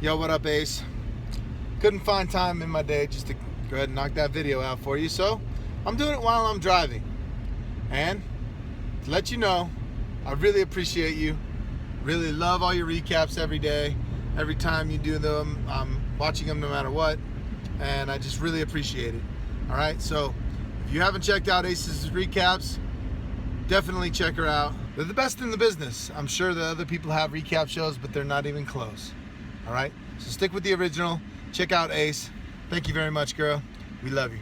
Yo, what up, Ace? Couldn't find time in my day just to go ahead and knock that video out for you, so I'm doing it while I'm driving. And to let you know, I really appreciate you. Really love all your recaps every day. Every time you do them, I'm watching them no matter what, and I just really appreciate it. All right, so if you haven't checked out Ace's recaps, definitely check her out. They're the best in the business. I'm sure the other people have recap shows, but they're not even close. All right, so stick with the original. Check out Ace. Thank you very much, girl. We love you.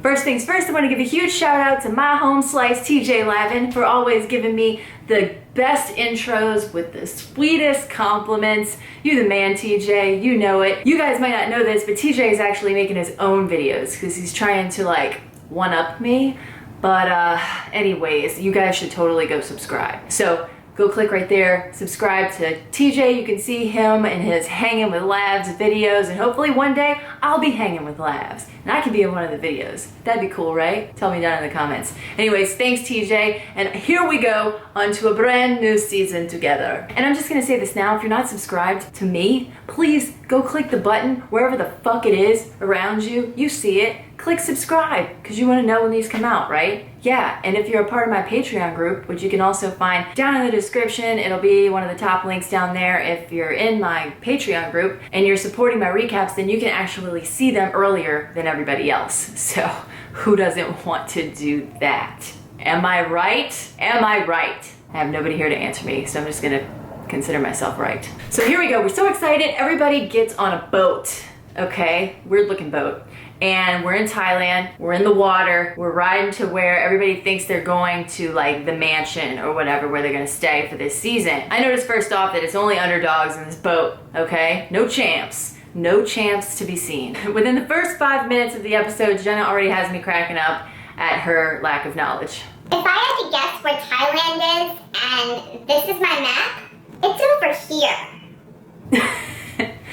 First things first, I want to give a huge shout out to my home slice, TJ Lavin, for always giving me the best intros with the sweetest compliments. You the man, TJ, you know it. You guys might not know this, but TJ is actually making his own videos because he's trying to like one-up me. But anyways, you guys should totally go subscribe. So go click right there, subscribe to TJ. You can see him in his Hanging with Labs videos, and hopefully one day I'll be hanging with Labs and I can be in one of the videos. That'd be cool, right? Tell me down in the comments. Anyways, thanks TJ, and here we go onto a brand new season together. And I'm just gonna say this now, if you're not subscribed to me, please go click the button wherever the fuck it is around you. You see it, click subscribe, because you want to know when these come out, right? Yeah, and if you're a part of my Patreon group, which you can also find down in the description, it'll be one of the top links down there. If you're in my Patreon group and you're supporting my recaps, then you can actually see them earlier than everybody else. So who doesn't want to do that? Am I right? Am I right? I have nobody here to answer me, so I'm just gonna consider myself right. So here we go, we're so excited. Everybody gets on a boat, okay? Weird looking boat. And we're in Thailand, we're in the water, we're riding to where everybody thinks they're going to, like the mansion or whatever, where they're gonna stay for this season. I noticed first off that it's only underdogs in this boat, okay? No champs. No champs to be seen. Within the first 5 minutes of the episode, Jenna already has me cracking up at her lack of knowledge. If I had to guess where Thailand is, and this is my map, it's over here.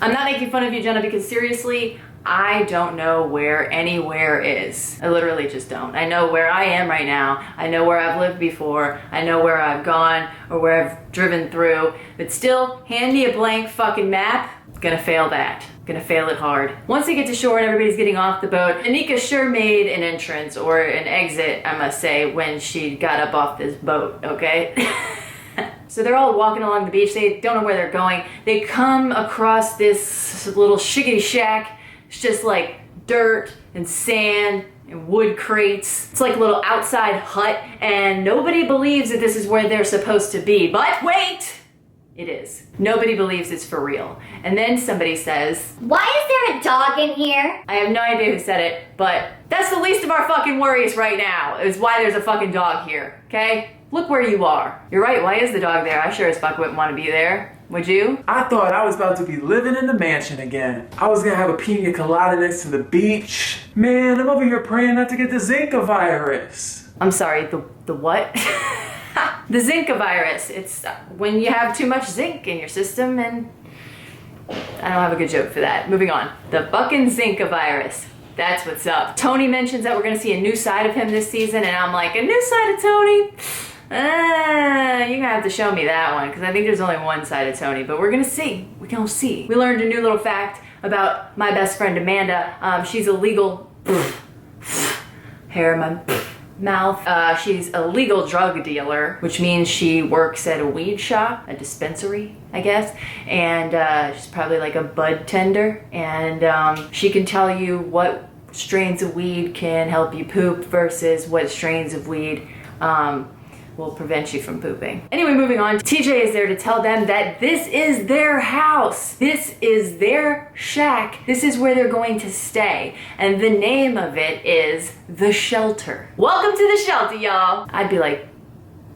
I'm not making fun of you, Jenna, because seriously, I don't know where anywhere is. I literally just don't. I know where I am right now. I know where I've lived before. I know where I've gone or where I've driven through. But still, hand me a blank fucking map. Gonna fail that. Gonna fail it hard. Once they get to shore and everybody's getting off the boat, Anika sure made an entrance or an exit, I must say, when she got up off this boat, okay? So they're all walking along the beach. They don't know where they're going. They come across this little shiggity shack. It's just like dirt and sand and wood crates. It's like a little outside hut, and nobody believes that this is where they're supposed to be. But wait! It is. Nobody believes it's for real. And then somebody says, Why is there a dog in here? I have no idea who said it, but that's the least of our fucking worries right now, is why there's a fucking dog here, okay? Look where you are. You're right, why is the dog there? I sure as fuck wouldn't want to be there. Would you? I thought I was about to be living in the mansion again. I was gonna have a pina colada next to the beach. Man, I'm over here praying not to get the Zika virus. I'm sorry, the what? The Zika virus. It's when you have too much zinc in your system, and I don't have a good joke for that. Moving on. The fucking Zika virus. That's what's up. Tony mentions that we're gonna see a new side of him this season, and I'm like, a new side of Tony? You're gonna have to show me that one, because I think there's only one side of Tony, but we're gonna see. We're gonna see. We learned a new little fact about my best friend Amanda. She's a legal hair in my mouth. She's a legal drug dealer, which means she works at a weed shop, a dispensary, I guess, and she's probably like a bud tender, and she can tell you what strains of weed can help you poop versus what strains of weed will prevent you from pooping. Anyway, moving on. TJ is there to tell them that this is their house. This is their shack. This is where they're going to stay. And the name of it is The Shelter. Welcome to the shelter, y'all. I'd be like,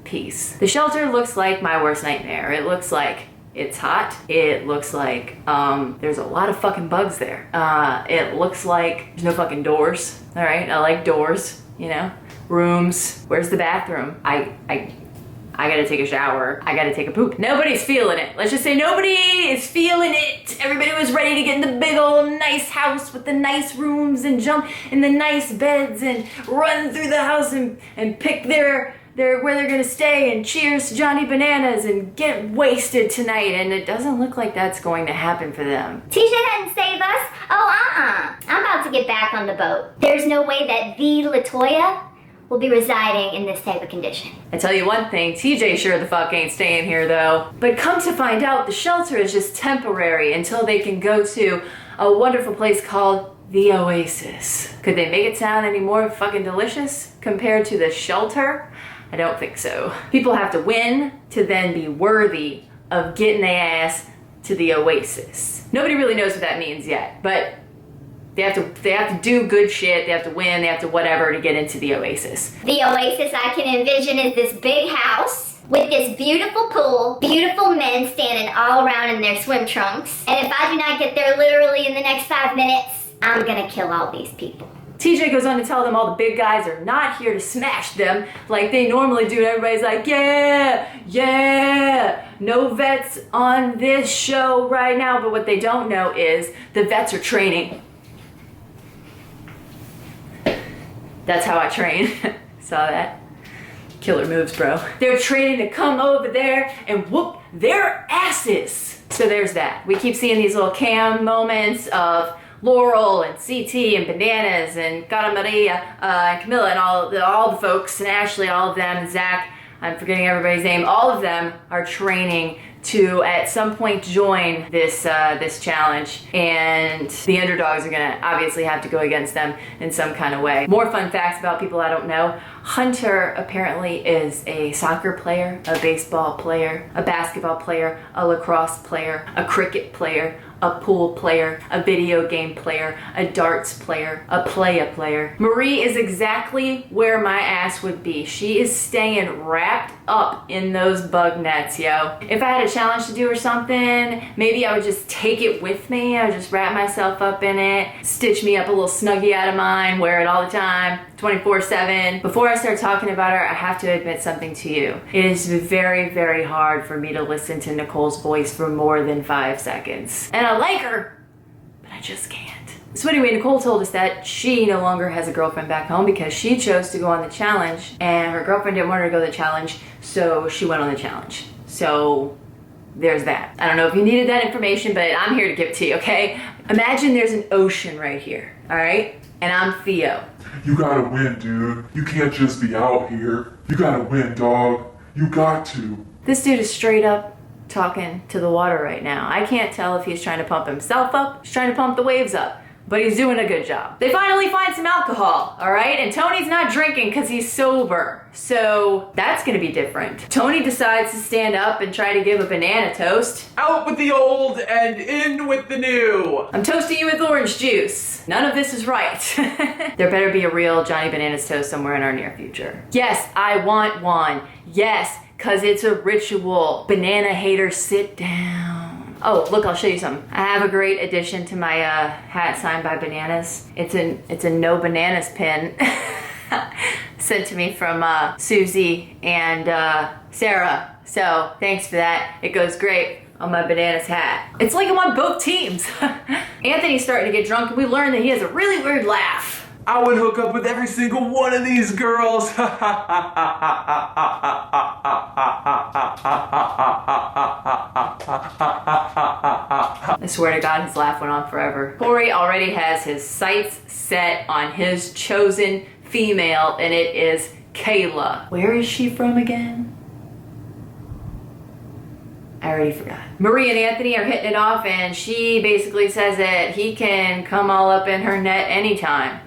peace. The shelter looks like my worst nightmare. It looks like it's hot. It looks like there's a lot of fucking bugs there. It looks like there's no fucking doors. All right, I like doors, you know? Rooms. Where's the bathroom? I gotta take a shower. I gotta take a poop. Nobody's feeling it. Let's just say nobody is feeling it. Everybody was ready to get in the big old nice house with the nice rooms and jump in the nice beds and run through the house and pick their where they're gonna stay and cheers to Johnny Bananas and get wasted tonight, and it doesn't look like that's going to happen for them. TJ didn't save us. Oh, I'm about to get back on the boat. There's no way that the Latoya will be residing in this type of condition. I tell you one thing, TJ sure the fuck ain't staying here though. But come to find out, the shelter is just temporary until they can go to a wonderful place called the Oasis. Could they make it sound any more fucking delicious compared to the shelter? I don't think so. People have to win to then be worthy of getting their ass to the Oasis. Nobody really knows what that means yet, but they have to do good shit, they have to win, they have to whatever to get into the Oasis. The Oasis I can envision is this big house with this beautiful pool, beautiful men standing all around in their swim trunks. And if I do not get there literally in the next 5 minutes, I'm gonna kill all these people. TJ goes on to tell them all the big guys are not here to smash them like they normally do. And everybody's like, yeah, yeah. No vets on this show right now. But what they don't know is the vets are training. That's how I train. Saw that? Killer moves, bro. They're training to come over there and whoop their asses. So there's that. We keep seeing these little cam moments of Laurel and CT and Bananas and Cara Maria and Camilla and all the folks and Ashley, all of them, and Zach, I'm forgetting everybody's name, all of them are training to at some point join this this challenge, and the underdogs are gonna obviously have to go against them in some kind of way. More fun facts about people I don't know. Hunter apparently is a soccer player, a baseball player, a basketball player, a lacrosse player, a cricket player, a pool player, a video game player, a darts player, a playa player. Marie is exactly where my ass would be. She is staying wrapped up in those bug nets, yo. If I had a challenge to do or something, maybe I would just take it with me. I would just wrap myself up in it, stitch me up a little snuggie out of mine, wear it all the time, 24/7. Before I start talking about her, I have to admit something to you. It is very, very hard for me to listen to Nicole's voice for more than 5 seconds. And I like her, but I just can't. So anyway, Nicole told us that she no longer has a girlfriend back home because she chose to go on the challenge, and her girlfriend didn't want her to go to the challenge, so she went on the challenge. So there's that. I don't know if you needed that information, but I'm here to give it to you, okay? Imagine there's an ocean right here, all right? And I'm Theo. You gotta win, dude. You can't just be out here. You gotta win, dog. You got to. This dude is straight up talking to the water right now. I can't tell if he's trying to pump himself up, he's trying to pump the waves up, but he's doing a good job. They finally find some alcohol, all right? And Tony's not drinking because he's sober. So that's gonna be different. Tony decides to stand up and try to give a banana toast. Out with the old and in with the new. I'm toasting you with orange juice. None of this is right. There better be a real Johnny Bananas toast somewhere in our near future. Yes, I want one. Yes, cause it's a ritual. Banana haters, sit down. Oh, look, I'll show you something. I have a great addition to my hat signed by Bananas. It's a no bananas pin. Sent to me from Susie and Sarah. So thanks for that. It goes great on my Bananas hat. It's like I'm on both teams. Anthony's starting to get drunk, and we learned that he has a really weird laugh. I would hook up with every single one of these girls. I swear to God, his laugh went on forever. Corey already has his sights set on his chosen female, and it is Kayla. Where is she from again? I already forgot. Marie and Anthony are hitting it off, and she basically says that he can come all up in her net anytime.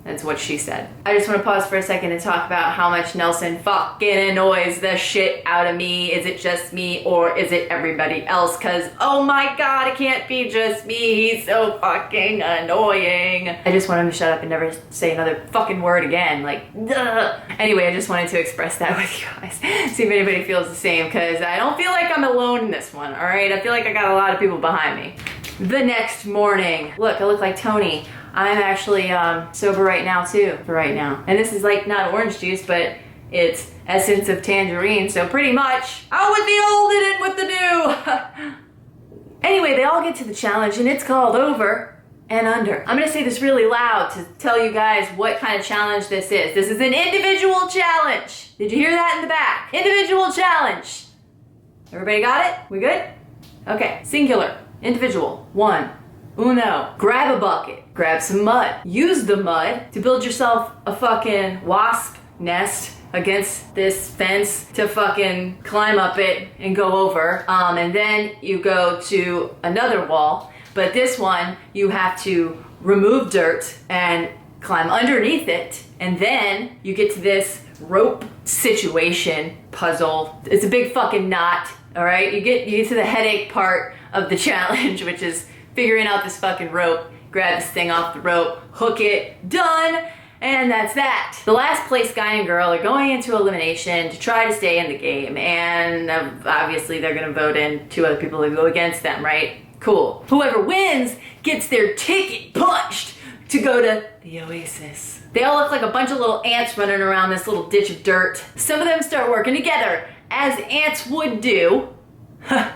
That's what she said. I just want to pause for a second and talk about how much Nelson fucking annoys the shit out of me. Is it just me or is it everybody else? Cause oh my God, it can't be just me. He's so fucking annoying. I just want him to shut up and never say another fucking word again. Like, duh. Anyway, I just wanted to express that with you guys. See if anybody feels the same, cause I don't feel like I'm alone in this one, all right? I feel like I got a lot of people behind me. The next morning, look, I look like Tony. I'm actually sober right now too, for right now. And this is like not orange juice, but it's essence of tangerine, so pretty much out with the old and in with the new. Anyway, they all get to the challenge and it's called over. and under. I'm gonna say this really loud to tell you guys what kind of challenge this is. This is an individual challenge. Did you hear that in the back? Individual challenge. Everybody got it? We good? Okay, singular, individual, one. Uno, grab a bucket, grab some mud. Use the mud to build yourself a fucking wasp nest against this fence to fucking climb up it and go over. And then you go to another wall, but this one you have to remove dirt and climb underneath it. And then you get to this rope situation puzzle. It's a big fucking knot, all right? You get to the headache part of the challenge, which is figuring out this fucking rope. Grab this thing off the rope, hook it, done. And that's that. The last place guy and girl are going into elimination to try to stay in the game. And obviously they're gonna vote in 2 other people who go against them, right? Cool. Whoever wins gets their ticket punched to go to the Oasis. They all look like a bunch of little ants running around this little ditch of dirt. Some of them start working together, as ants would do.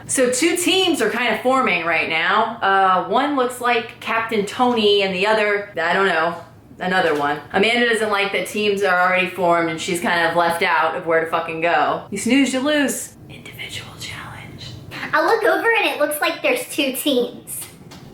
So 2 teams are kind of forming right now. One looks like Captain Tony and the other, I don't know, another one. Amanda doesn't like that teams are already formed and she's kind of left out of where to fucking go. You snooze, you lose. Individual challenge. I look over and it looks like there's 2 teams.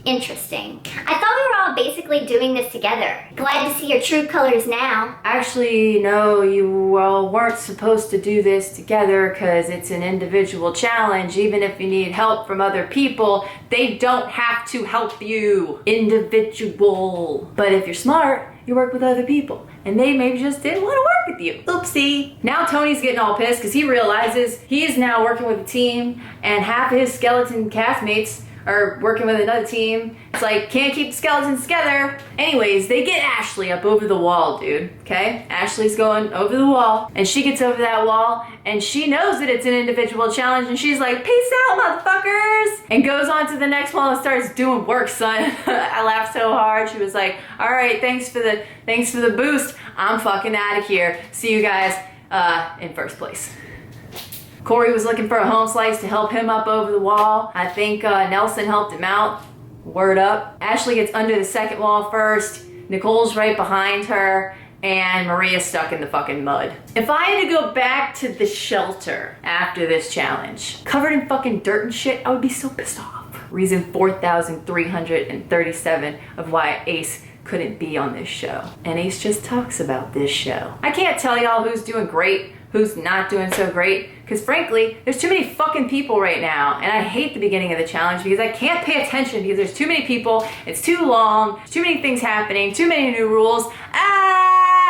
Interesting. I thought we were all basically doing this together. Glad to see your true colors now. Actually, no, you all weren't supposed to do this together because it's an individual challenge. Even if you need help from other people, they don't have to help you. Individual. But if you're smart, you work with other people. And they maybe just didn't want to work with you. Oopsie. Now Tony's getting all pissed because he realizes he is now working with a team and half of his skeleton castmates are working with another team. It's like, can't keep the skeletons together. Anyways, they get Ashley up over the wall, dude, okay? Ashley's going over the wall, and she gets over that wall, and she knows that it's an individual challenge, and she's like, peace out, motherfuckers, and goes on to the next wall and starts doing work, son. I laughed so hard. She was like, all right, thanks for the boost. I'm fucking out of here. See you guys in first place. Corey was looking for a home slice to help him up over the wall. I think Nelson helped him out. Word up. Ashley gets under the second wall first. Nicole's right behind her. And Maria's stuck in the fucking mud. If I had to go back to the shelter after this challenge, covered in fucking dirt and shit, I would be so pissed off. Reason 4,337 of why Ace couldn't be on this show. And Ace just talks about this show. I can't tell y'all who's doing great, who's not doing so great, because frankly, there's too many fucking people right now, and I hate the beginning of the challenge because I can't pay attention because there's too many people, it's too long, there's too many things happening, too many new rules.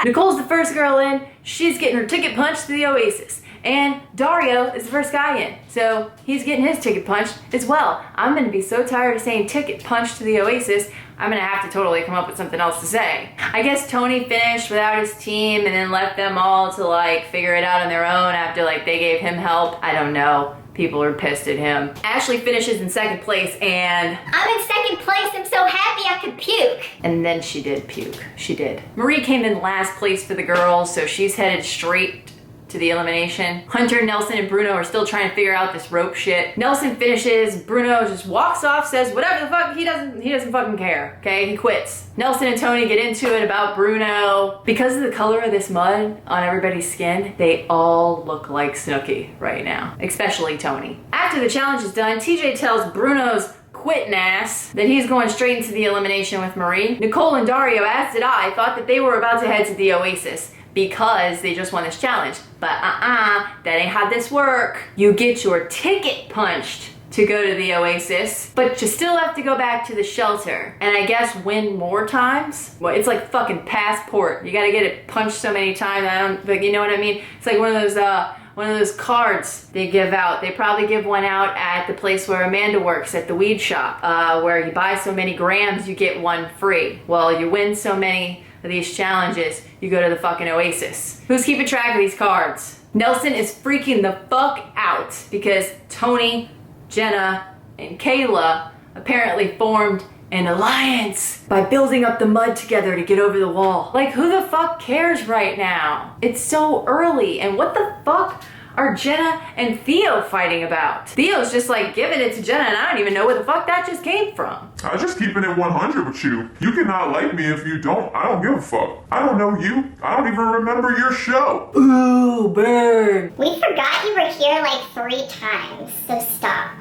Nicole's the first girl in, she's getting her ticket punched to the Oasis. And Dario is the first guy in, so he's getting his ticket punched as well. I'm gonna be so tired of saying ticket punched to the Oasis, I'm gonna have to totally come up with something else to say. I guess Tony finished without his team and then left them all to like figure it out on their own after like they gave him help. I don't know. People are pissed at him. Ashley finishes in second place and... I'm in second place, I'm so happy I could puke. And then she did puke. She did. Marie came in last place for the girls, so she's headed straight to the elimination. Hunter, Nelson, and Bruno are still trying to figure out this rope shit. Nelson finishes, Bruno just walks off, says whatever the fuck, he doesn't fucking care, okay? He quits. Nelson and Tony get into it about Bruno. Because of the color of this mud on everybody's skin, they all look like Snooki right now, especially Tony. After the challenge is done, TJ tells Bruno's quitting ass that he's going straight into the elimination with Marie. Nicole and Dario, as did I, thought that they were about to head to the Oasis because they just won this challenge. But that ain't how this work. You get your ticket punched to go to the Oasis, but you still have to go back to the shelter. And I guess win more times? Well, it's like fucking passport. You gotta get it punched so many times, but you know what I mean? It's like one of those cards they give out. They probably give one out at the place where Amanda works, at the weed shop, where you buy so many grams, you get one free. Well, you win so many of these challenges, you go to the fucking Oasis. Who's keeping track of these cards? Nelson is freaking the fuck out because Tony, Jenna, and Kayla apparently formed an alliance by building up the mud together to get over the wall. Like, who the fuck cares right now? It's so early, and what the fuck are Jenna and Theo fighting about? Theo's just like giving it to Jenna, and I don't even know where the fuck that just came from. I'm just keeping it 100 with you. You cannot like me if you don't. I don't give a fuck. I don't know you. I don't even remember your show. Ooh, burn. We forgot you were here like 3 times, so stop.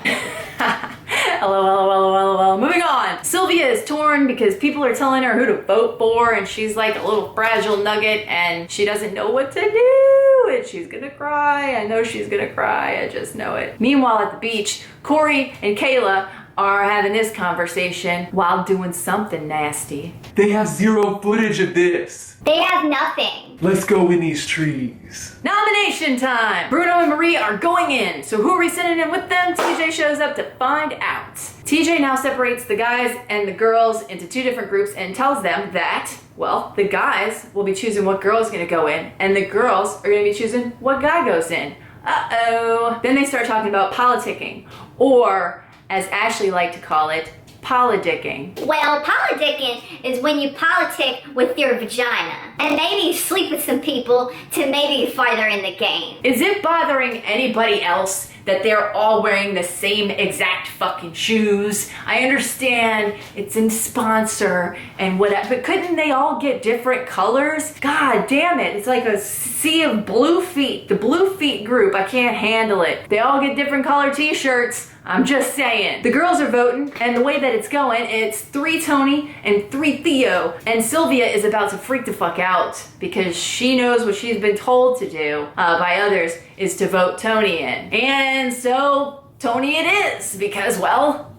LOL. Moving on. Sylvia is torn because people are telling her who to vote for, and she's like a little fragile nugget, and she doesn't know what to do, and she's gonna cry. I know she's gonna cry. I just know it. Meanwhile, at the beach, Corey and Kayla are having this conversation while doing something nasty. They have 0 footage of this. They have nothing. Let's go in these trees. Nomination time! Bruno and Marie are going in, so who are we sending in with them? TJ shows up to find out. TJ now separates the guys and the girls into 2 different groups and tells them that, well, the guys will be choosing what girl is going to go in, and the girls are going to be choosing what guy goes in. Uh-oh. Then they start talking about politicking, or, as Ashley liked to call it, politicking. Well, politicking is when you politic with your vagina. And maybe you sleep with some people to maybe get farther in the game. Is it bothering anybody else that they're all wearing the same exact fucking shoes? I understand it's in sponsor and whatever, but couldn't they all get different colors? God damn it, it's like a sea of blue feet. The blue feet group, I can't handle it. They all get different color t-shirts. I'm just saying. The girls are voting, and the way that it's going, it's 3 Tony and 3 Theo, and Sylvia is about to freak the fuck out because she knows what she's been told to do by others is to vote Tony in. And so Tony it is, because, well,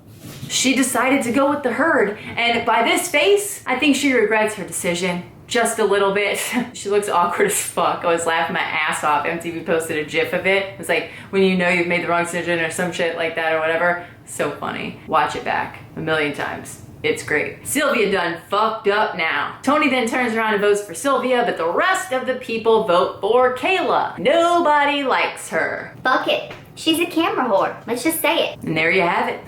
she decided to go with the herd, and by this face, I think she regrets her decision. Just a little bit. She looks awkward as fuck. I was laughing my ass off. MTV posted a gif of it. It's like, when you know you've made the wrong decision or some shit like that or whatever. So funny. Watch it back 1,000,000 times. It's great. Sylvia done fucked up now. Tony then turns around and votes for Sylvia, but the rest of the people vote for Kayla. Nobody likes her. Fuck it. She's a camera whore. Let's just say it. And there you have it.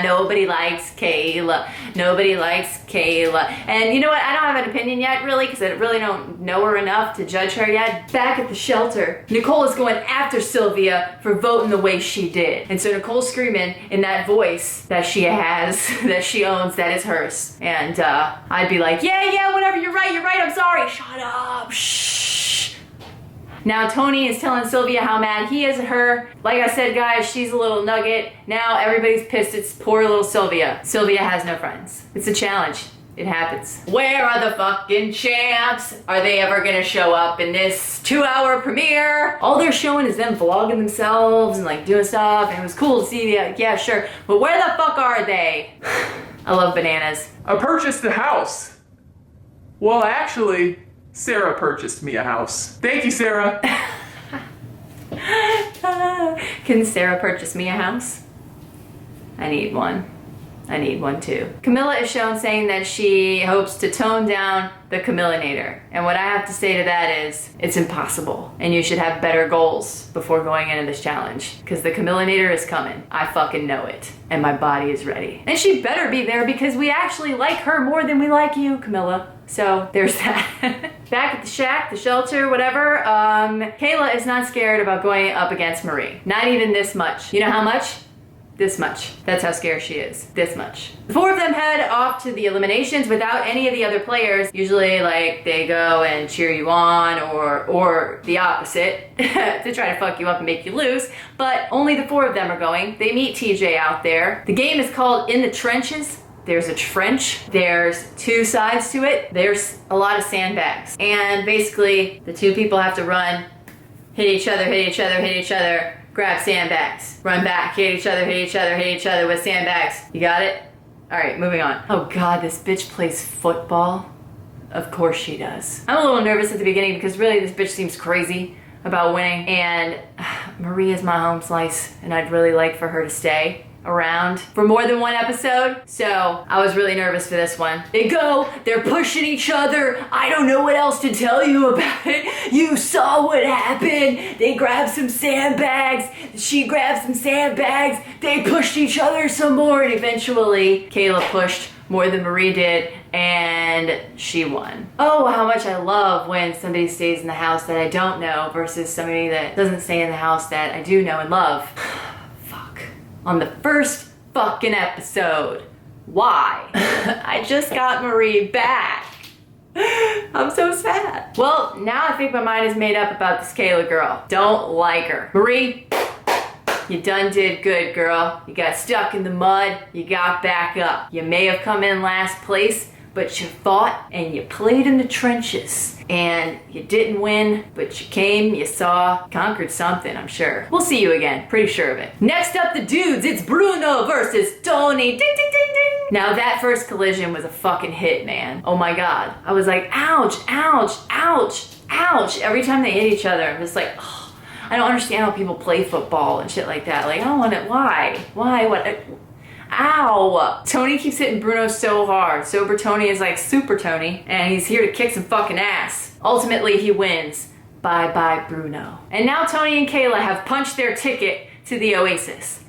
Nobody likes Kayla. Nobody likes Kayla. And you know what? I don't have an opinion yet, really, because I really don't know her enough to judge her yet. Back at the shelter, Nicole is going after Sylvia for voting the way she did. And so Nicole's screaming in that voice that she has, that she owns, that is hers. And I'd be like, yeah, whatever, you're right, I'm sorry. Shut up, shh. Now Tony is telling Sylvia how mad he is at her. Like I said, guys, she's a little nugget. Now everybody's pissed. It's poor little Sylvia. Sylvia has no friends. It's a challenge. It happens. Where are the fucking champs? Are they ever gonna show up in this 2-hour premiere? All they're showing is them vlogging themselves and like doing stuff, and it was cool to see. Yeah, sure. But where the fuck are they? I love bananas. I purchased a house. Well, actually, Sarah purchased me a house. Thank you, Sarah. Can Sarah purchase me a house? I need one. I need one too. Camilla is shown saying that she hopes to tone down the Camillinator. And what I have to say to that is, it's impossible. And you should have better goals before going into this challenge. Because the Camillinator is coming. I fucking know it. And my body is ready. And she better be there because we actually like her more than we like you, Camilla. So there's that. Back at the shack, the shelter, whatever, Kayla is not scared about going up against Marie. Not even this much. You know how much? This much. That's how scared she is. This much. The 4 of them head off to the eliminations without any of the other players. Usually, like, they go and cheer you on or the opposite to try to fuck you up and make you lose. But only the 4 of them are going. They meet TJ out there. The game is called In the Trenches. There's a trench, there's 2 sides to it, there's a lot of sandbags. And basically, the 2 people have to run, hit each other, grab sandbags, run back, hit each other with sandbags. You got it? All right, moving on. Oh God, this bitch plays football. Of course she does. I'm a little nervous at the beginning because really this bitch seems crazy about winning, and Marie is my home slice, and I'd really like for her to stay around for more than 1 episode. So I was really nervous for this one. They're pushing each other. I don't know what else to tell you about it. You saw what happened. They grabbed some sandbags. She grabbed some sandbags. They pushed each other some more, and eventually Kayla pushed more than Marie did, and she won. Oh, how much I love when somebody stays in the house that I don't know versus somebody that doesn't stay in the house that I do know and love. Fuck. On the first fucking episode. Why? I just got Marie back. I'm so sad. Well, now I think my mind is made up about this Kayla girl. Don't like her. Marie, you done did good, girl. You got stuck in the mud, you got back up. You may have come in last place, but you fought and you played in the trenches. And you didn't win, but you came, you saw, conquered something, I'm sure. We'll see you again, pretty sure of it. Next up, the dudes, it's Bruno versus Tony. Ding, ding, ding, ding. Now that first collision was a fucking hit, man. Oh my God. I was like, ouch, ouch, ouch, ouch. Every time they hit each other, I'm just like, oh, I don't understand how people play football and shit like that. Like, I don't want it, why? Why, what? Ow! Tony keeps hitting Bruno so hard. Sober Tony is like Super Tony, and he's here to kick some fucking ass. Ultimately, he wins. Bye-bye, Bruno. And now Tony and Kayla have punched their ticket to the Oasis.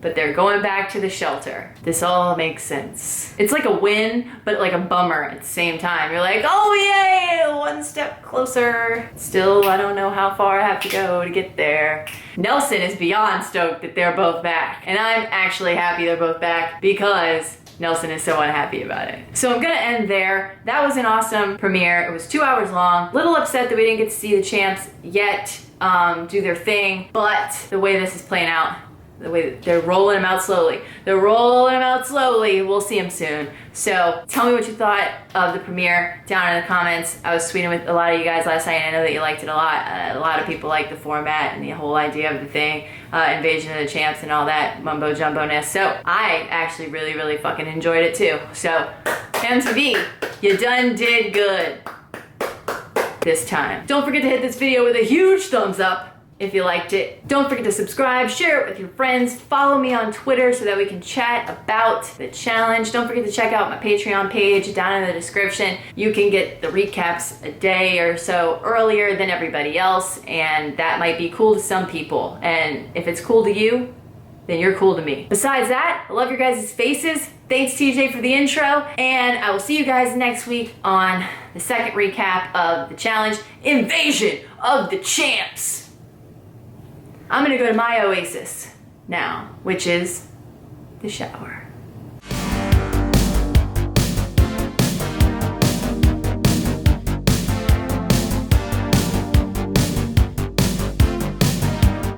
But they're going back to the shelter. This all makes sense. It's like a win, but like a bummer at the same time. You're like, oh yay, one step closer. Still, I don't know how far I have to go to get there. Nelson is beyond stoked that they're both back. And I'm actually happy they're both back because Nelson is so unhappy about it. So I'm gonna end there. That was an awesome premiere. It was 2 hours long. Little upset that we didn't get to see the champs yet do their thing, but the way this is playing out, the way they're rolling them out slowly. They're rolling them out slowly. We'll see them soon. So tell me what you thought of the premiere down in the comments. I was tweeting with a lot of you guys last night. I know that you liked it a lot. A lot of people like the format and the whole idea of the thing, Invasion of the Champs and all that mumbo jumbo-ness. So I actually really, really fucking enjoyed it too. So MTV, you done did good this time. Don't forget to hit this video with a huge thumbs up if you liked it. Don't forget to subscribe, share it with your friends, follow me on Twitter so that we can chat about the challenge. Don't forget to check out my Patreon page down in the description. You can get the recaps a day or so earlier than everybody else, and that might be cool to some people. And if it's cool to you, then you're cool to me. Besides that, I love your guys' faces. Thanks TJ for the intro, and I will see you guys next week on the second recap of the challenge, Invasion of the Champs. I'm gonna go to my oasis now, which is the shower.